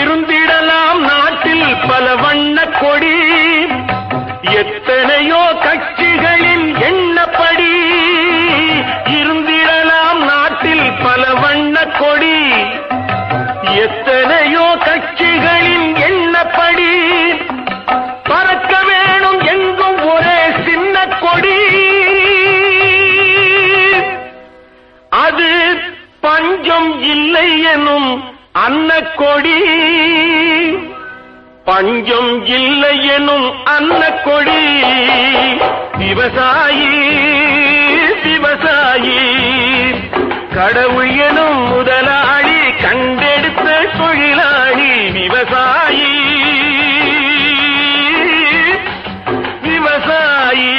இருந்திடலாம் நாட்டில் பல வண்ண கொடி, எத்தனையோ கட்சிகளின் எண்ணப்படி. இருந்திடலாம் நாட்டில் பல வண்ண கொடி, எத்தனையோ கட்சிகளின் எண்ணப்படி. பறக்க வேணும் எங்கும் ஒரே சின்ன கொடி, அது பஞ்சம் இல்லை எனும் அன்னக்கொடி. பஞ்சம் இல்லை எனும் அன்னக்கொடி. விவசாயி விவசாயி கடவுள் எனும் முதலாளி, கண்டெடுத்த தொழிலாளி. விவசாயி விவசாயி.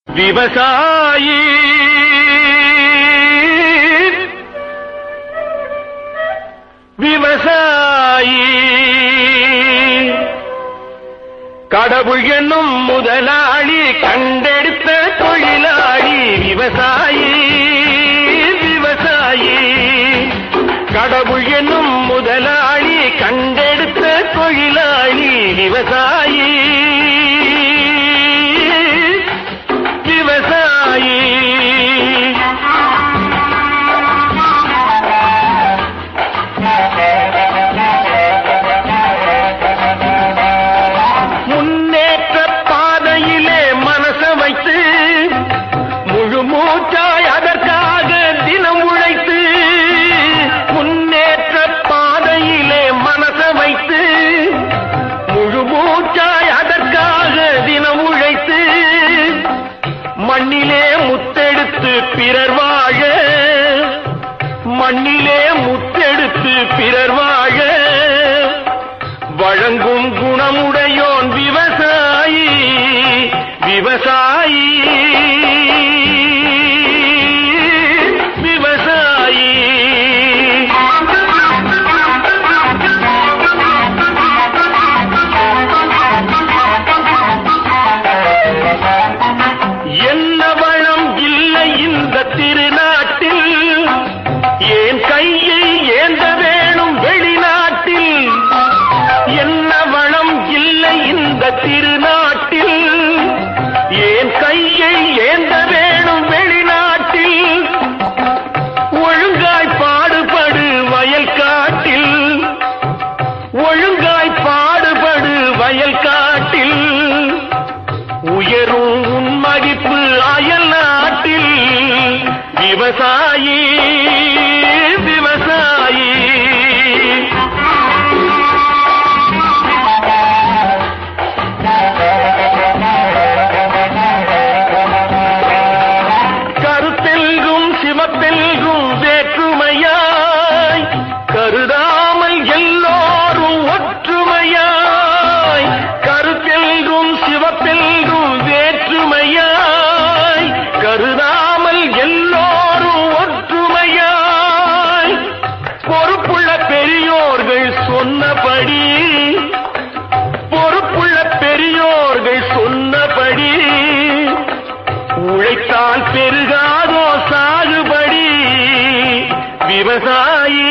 விவசாயி விவசாயி கடவுள் என்னும் முதலாளி, கண்டெடுத்த தொழிலாளி. விவசாயி விவசாயி கடவுள் என்னும் முதலாளி, கண்டெடுத்த தொழிலாளி. விவசாயி விவசாயி. முன்னேற்ற பாதையிலே மனச வைத்து, முழு மூச்சாய் அதற்காக தினம் உழைத்து. முன்னேற்ற பாதையிலே மனச வைத்து, முழு மூச்சாய் அதற்காக தினம் உழைத்து. மண்ணிலே முத்தெடுத்து பிறர் வாழ, மண்ணிலே முத்தெடுத்து பிறர் வாழ வழங்கும் குணமுடையோன் விவசாயி. விவசாயி விவசாயி. என்ன வளம் இல்லை இந்த திருநாட்டில், ஏன் கையை ஏந்த வேணும் வெளிநாட்டில். என்ன வளம் இல்லை இந்த திருநாட்டில், ஏன் கையை ஏந்த வேணும் வெளிநாட்டில். ஒழுங்காய் பாடுபடு வயல் காட்டில், ஒழுங்காய் பாடுபடு வயல் காட்டில். உயரும் உன் மதிப்பு அயல் நாட்டில். விவசாயி விவசாயி. கருத்தெல்கும் சிவப்பெல்கும் வேற்றுமையாய், கருதாமல் எல்லோரும் ஒற்றுமையாய். கருத்தெல்கும் சிவப்பெல்கும் வேற்றுமையாய், கருதாமல் எல்லோரும் ஒற்றுமையாய். பொறுப்புள்ள பெரியோர்கள் சொன்னபடி, பொறுப்புள்ள பெரியோர்கள் சொன்னபடி. உழைத்தால் பெருகாதோ சாகுபடி. விவசாயி